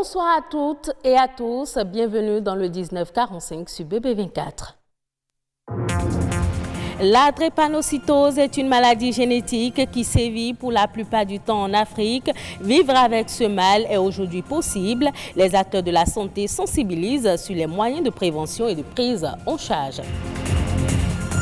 Bonsoir à toutes et à tous, bienvenue dans le 1945 sur BB24. La drépanocytose est une maladie génétique qui sévit pour la plupart du temps en Afrique. Vivre avec ce mal est aujourd'hui possible. Les acteurs de la santé sensibilisent sur les moyens de prévention et de prise en charge.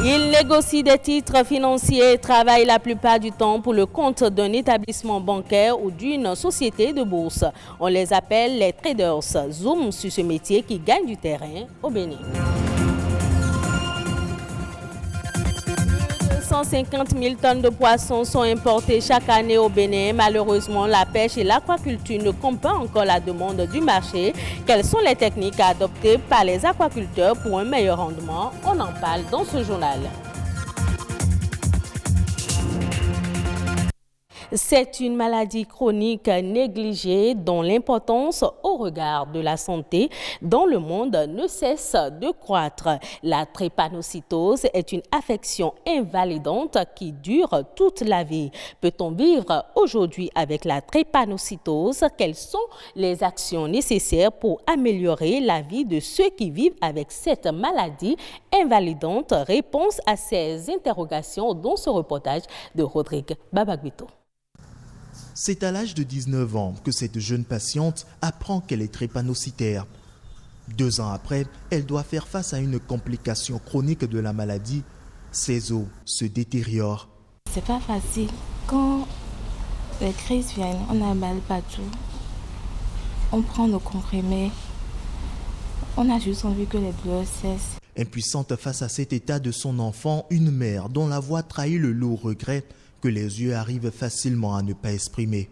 Ils négocient des titres financiers et travaillent la plupart du temps pour le compte d'un établissement bancaire ou d'une société de bourse. On les appelle les traders. Zoom sur ce métier qui gagne du terrain au Bénin. 150 000 tonnes de poissons sont importées chaque année au Bénin. Malheureusement, la pêche et l'aquaculture ne comptent pas encore la demande du marché. Quelles sont les techniques à adopter par les aquaculteurs pour un meilleur rendement? On en parle dans ce journal. C'est une maladie chronique négligée dont l'importance au regard de la santé dans le monde ne cesse de croître. La drépanocytose est une affection invalidante qui dure toute la vie. Peut-on vivre aujourd'hui avec la drépanocytose? Quelles sont les actions nécessaires pour améliorer la vie de ceux qui vivent avec cette maladie invalidante? Réponse à ces interrogations dans ce reportage de Rodrigue Babaguito. C'est à l'âge de 19 ans que cette jeune patiente apprend qu'elle est drépanocytaire. 2 ans après, elle doit faire face à une complication chronique de la maladie. Ses os se détériorent. C'est pas facile. Quand les crises viennent, on a mal partout. On prend nos comprimés. On a juste envie que les douleurs cessent. Impuissante face à cet état de son enfant, une mère dont la voix trahit le lourd regret que les yeux arrivent facilement à ne pas exprimer.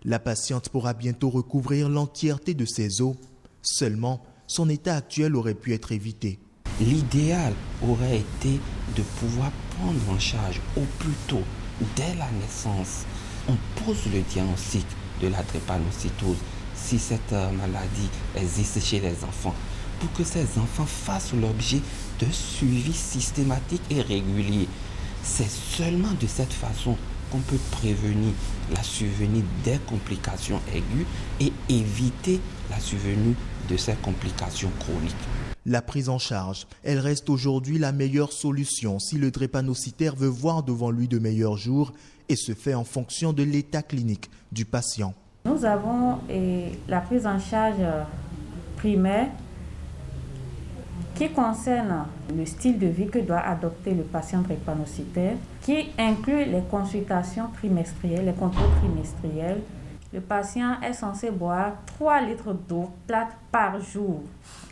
La patiente pourra bientôt recouvrir l'entièreté de ses os. Seulement, son état actuel aurait pu être évité. L'idéal aurait été de pouvoir prendre en charge au plus tôt, dès la naissance. On pose le diagnostic de la drépanocytose si cette maladie existe chez les enfants, pour que ces enfants fassent l'objet de suivi systématique et régulier. C'est seulement de cette façon qu'on peut prévenir la survenue des complications aiguës et éviter la survenue de ces complications chroniques. La prise en charge, elle reste aujourd'hui la meilleure solution si le drépanocytaire veut voir devant lui de meilleurs jours et se fait en fonction de l'état clinique du patient. Nous avons la prise en charge primaire qui concerne le style de vie que doit adopter le patient drépanocytaire, qui inclut les consultations trimestrielles, les contrôles trimestriels. Le patient est censé boire 3 litres d'eau plate par jour.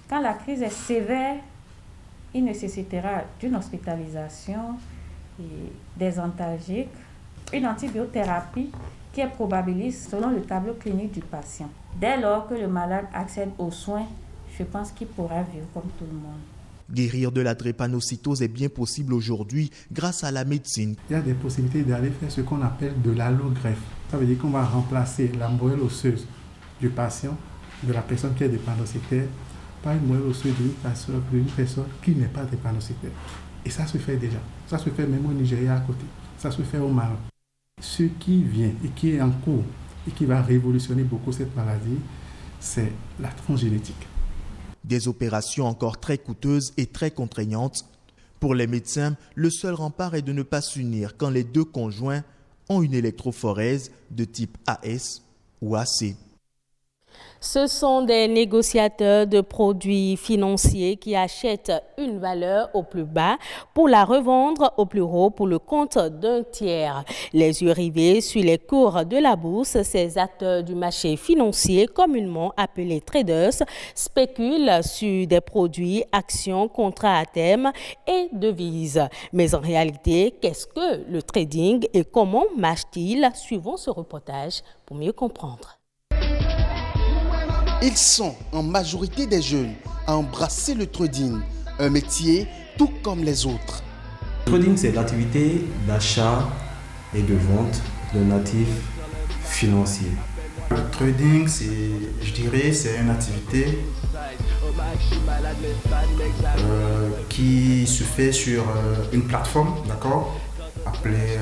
Quand la crise est sévère, il nécessitera d'une hospitalisation, des antalgiques, une antibiothérapie qui est probabiliste selon le tableau clinique du patient. Dès lors que le malade accède aux soins, je pense qu'il pourra vivre comme tout le monde. Guérir de la drépanocytose est bien possible aujourd'hui grâce à la médecine. Il y a des possibilités d'aller faire ce qu'on appelle de l'allogreffe. Ça veut dire qu'on va remplacer la moelle osseuse du patient, de la personne qui est drépanocytaire, par une moelle osseuse d'une personne qui n'est pas drépanocytaire. Et ça se fait déjà. Ça se fait même au Nigeria à côté. Ça se fait au Maroc. Ce qui vient et qui est en cours et qui va révolutionner beaucoup cette maladie, c'est la transgénétique. Des opérations encore très coûteuses et très contraignantes. Pour les médecins, le seul rempart est de ne pas s'unir quand les deux conjoints ont une électrophorèse de type AS ou AC. Ce sont des négociateurs de produits financiers qui achètent une valeur au plus bas pour la revendre au plus haut pour le compte d'un tiers. Les yeux rivés sur les cours de la bourse, ces acteurs du marché financier, communément appelés traders, spéculent sur des produits, actions, contrats à terme et devises. Mais en réalité, qu'est-ce que le trading et comment marche-t-il? Suivons ce reportage pour mieux comprendre. Ils sont en majorité des jeunes à embrasser le trading, un métier tout comme les autres. Le trading, c'est l'activité d'achat et de vente d'un actif financier. Le trading, je dirais, c'est une activité qui se fait sur une plateforme, d'accord, appelée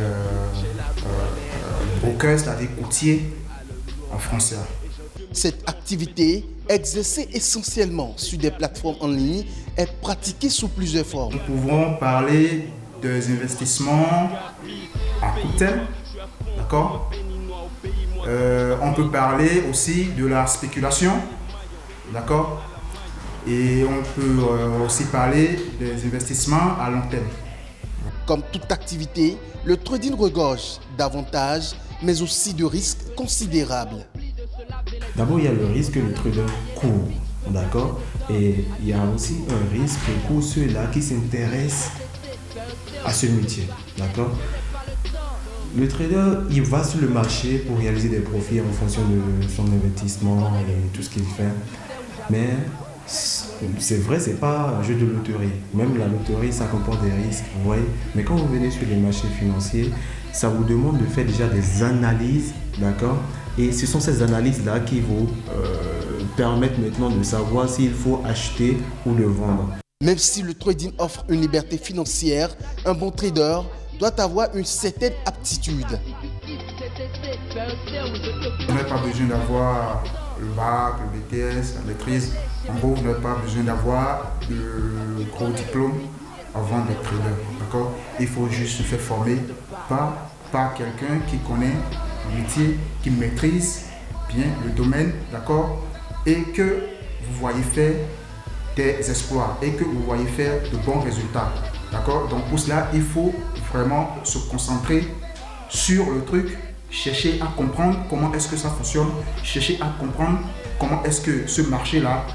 broker, c'est-à-dire courtier en français. Cette activité, exercée essentiellement sur des plateformes en ligne, est pratiquée sous plusieurs formes. Nous pouvons parler des investissements à court terme, d'accord. On peut parler aussi de la spéculation, d'accord. Et on peut aussi parler des investissements à long terme. Comme toute activité, le trading regorge d'avantages, mais aussi de risques considérables. D'abord, il y a le risque que le trader court, d'accord? Et il y a aussi un risque pour ceux-là qui s'intéressent à ce métier, d'accord? Le trader, il va sur le marché pour réaliser des profits en fonction de son investissement et tout ce qu'il fait. Mais c'est vrai, c'est pas un jeu de loterie. Même la loterie, ça comporte des risques, vous voyez. Mais quand vous venez sur les marchés financiers, ça vous demande de faire déjà des analyses, d'accord? Et ce sont ces analyses-là qui vous permettent maintenant de savoir s'il faut acheter ou le vendre. Même si le trading offre une liberté financière, un bon trader doit avoir une certaine aptitude. Vous n'avez pas besoin d'avoir le bac, le BTS, la maîtrise. En gros, vous n'avez pas besoin d'avoir de gros diplôme avant d'être trader. D'accord? Il faut juste se faire former par quelqu'un qui connaît le métier, qui maîtrise bien le domaine, d'accord? Et que vous voyez faire des exploits et que vous voyez faire de bons résultats. D'accord? Donc pour cela, il faut vraiment se concentrer sur le truc, chercher à comprendre comment est-ce que ça fonctionne, chercher à comprendre comment est-ce que ce marché-là,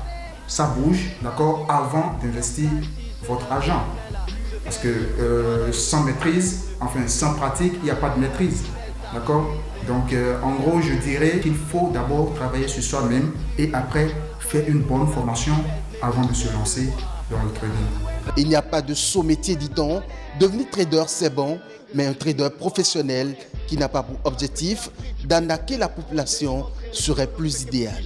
ça bouge, d'accord, avant d'investir votre argent. Parce que sans maîtrise, enfin sans pratique, il n'y a pas de maîtrise. D'accord? Donc en gros, je dirais qu'il faut d'abord travailler sur soi-même et après faire une bonne formation avant de se lancer dans le trading. Il n'y a pas de saut métier, dit-on. Devenir trader, c'est bon, mais un trader professionnel qui n'a pas pour objectif d'arnaquer la population serait plus idéal.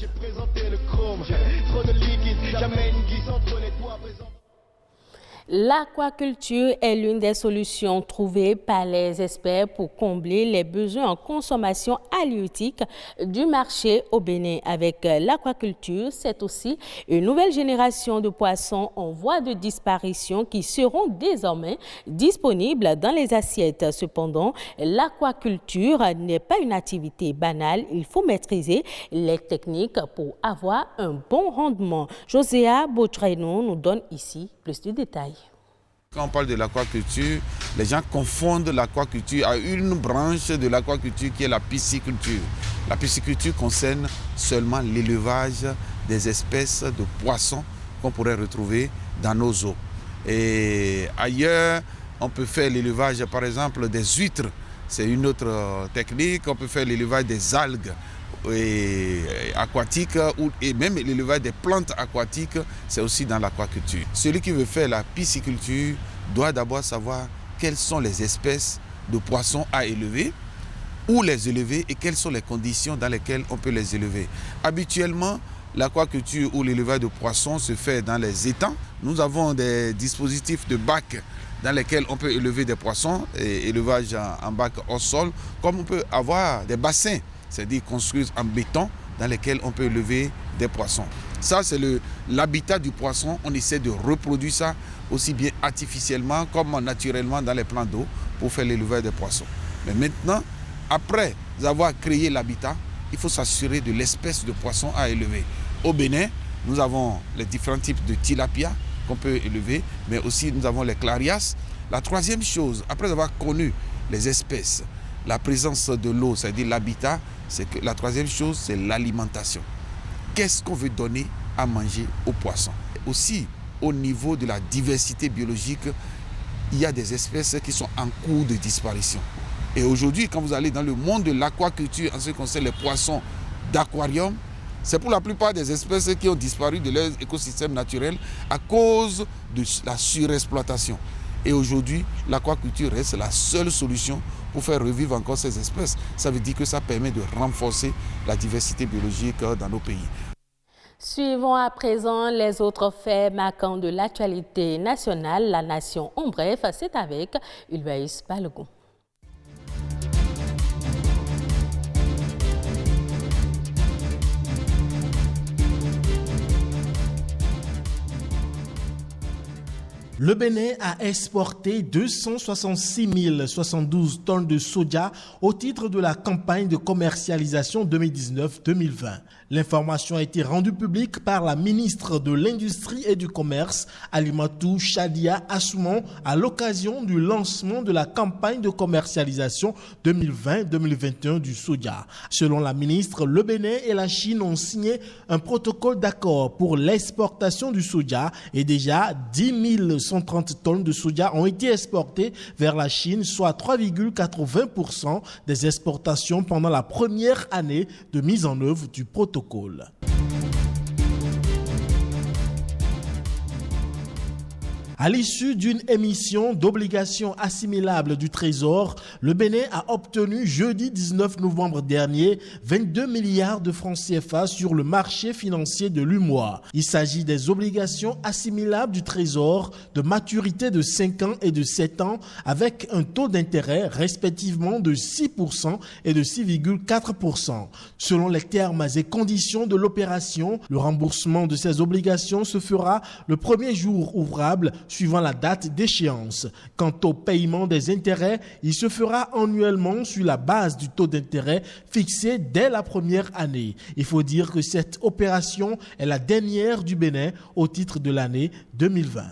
L'aquaculture est l'une des solutions trouvées par les experts pour combler les besoins en consommation halieutique du marché au Bénin. Avec l'aquaculture, c'est aussi une nouvelle génération de poissons en voie de disparition qui seront désormais disponibles dans les assiettes. Cependant, l'aquaculture n'est pas une activité banale. Il faut maîtriser les techniques pour avoir un bon rendement. Joséa Botreno nous donne ici plus de détails. Quand on parle de l'aquaculture, les gens confondent l'aquaculture à une branche de l'aquaculture qui est la pisciculture. La pisciculture concerne seulement l'élevage des espèces de poissons qu'on pourrait retrouver dans nos eaux. Et ailleurs, on peut faire l'élevage par exemple des huîtres, c'est une autre technique. On peut faire l'élevage des algues aquatiques et même l'élevage des plantes aquatiques, c'est aussi dans l'aquaculture. Celui qui veut faire la pisciculture doit d'abord savoir quelles sont les espèces de poissons à élever, où les élever et quelles sont les conditions dans lesquelles on peut les élever. Habituellement, l'aquaculture ou l'élevage de poissons se fait dans les étangs. Nous avons des dispositifs de bacs dans lesquels on peut élever des poissons, et élevage en bac au sol, comme on peut avoir des bassins, c'est-à-dire construits en béton, dans lesquels on peut élever des poissons. Ça, c'est l'habitat du poisson. On essaie de reproduire ça aussi bien artificiellement comme naturellement dans les plans d'eau pour faire l'élevage des poissons. Mais maintenant, après avoir créé l'habitat, il faut s'assurer de l'espèce de poisson à élever. Au Bénin, nous avons les différents types de tilapia qu'on peut élever, mais aussi nous avons les clarias. La troisième chose, après avoir connu les espèces, la présence de l'eau, c'est-à-dire l'habitat, c'est que la troisième chose, c'est l'alimentation. Qu'est-ce qu'on veut donner à manger aux poissons? Aussi, au niveau de la diversité biologique, il y a des espèces qui sont en cours de disparition. Et aujourd'hui, quand vous allez dans le monde de l'aquaculture, en ce qui concerne les poissons d'aquarium, c'est pour la plupart des espèces qui ont disparu de leur écosystème naturel à cause de la surexploitation. Et aujourd'hui, l'aquaculture reste la seule solution pour faire revivre encore ces espèces. Ça veut dire que ça permet de renforcer la diversité biologique dans nos pays. Suivons à présent les autres faits marquants de l'actualité nationale. La nation en bref, c'est avec Ulvaïs Balogun. Le Bénin a exporté 266 072 tonnes de soja au titre de la campagne de commercialisation 2019-2020. L'information a été rendue publique par la ministre de l'Industrie et du Commerce, Alimatou Chadia Assoumon, à l'occasion du lancement de la campagne de commercialisation 2020-2021 du soja. Selon la ministre, le Bénin et la Chine ont signé un protocole d'accord pour l'exportation du soja et déjà 10 130 tonnes de soja ont été exportées vers la Chine, soit 3,80% des exportations pendant la première année de mise en œuvre du protocole. À l'issue d'une émission d'obligations assimilables du Trésor, le Bénin a obtenu jeudi 19 novembre dernier 22 milliards de francs CFA sur le marché financier de l'UMOA. Il s'agit des obligations assimilables du Trésor de maturité de 5 ans et de 7 ans avec un taux d'intérêt respectivement de 6% et de 6,4%. Selon les termes et conditions de l'opération, le remboursement de ces obligations se fera le premier jour ouvrable suivant la date d'échéance. Quant au paiement des intérêts, il se fera annuellement sur la base du taux d'intérêt fixé dès la première année. Il faut dire que cette opération est la dernière du Bénin au titre de l'année 2020.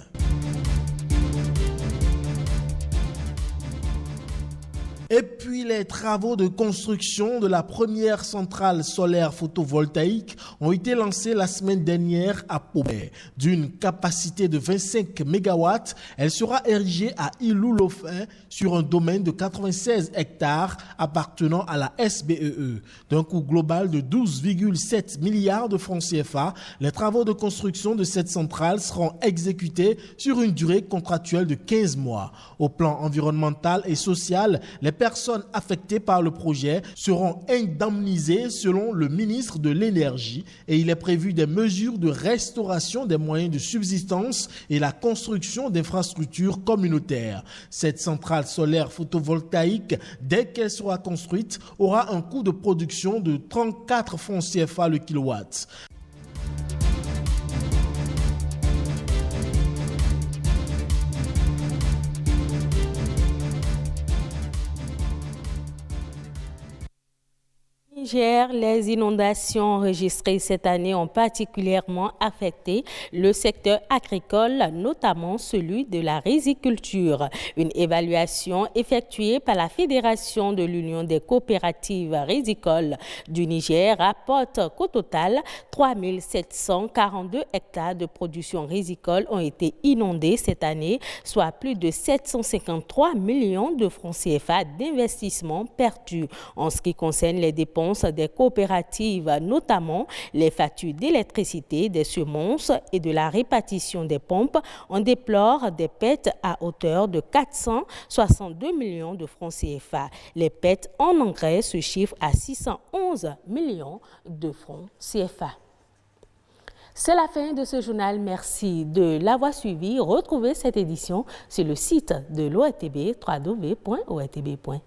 Et puis les travaux de construction de la première centrale solaire photovoltaïque ont été lancés la semaine dernière à Pobé. D'une capacité de 25 MW, elle sera érigée à Ilou-Lofin sur un domaine de 96 hectares appartenant à la SBEE. D'un coût global de 12,7 milliards de francs CFA, les travaux de construction de cette centrale seront exécutés sur une durée contractuelle de 15 mois. Au plan environnemental et social, les personnes affectées par le projet seront indemnisées selon le ministre de l'Énergie et il est prévu des mesures de restauration des moyens de subsistance et la construction d'infrastructures communautaires. Cette centrale solaire photovoltaïque, dès qu'elle sera construite, aura un coût de production de 34 francs CFA le kilowatt. Les inondations enregistrées cette année ont particulièrement affecté le secteur agricole, notamment celui de la riziculture. Une évaluation effectuée par la Fédération de l'Union des coopératives rizicoles du Niger rapporte qu'au total, 3 742 hectares de production rizicole ont été inondés cette année, soit plus de 753 millions de francs CFA d'investissement perdus. En ce qui concerne les dépenses des coopératives, notamment les factures d'électricité, des semences et de la répartition des pompes, on déplore des pertes à hauteur de 462 millions de francs CFA. Les pertes en engrais se chiffrent à 611 millions de francs CFA. C'est la fin de ce journal. Merci de l'avoir suivi. Retrouvez cette édition sur le site de l'ORTB, www.ortb.bj.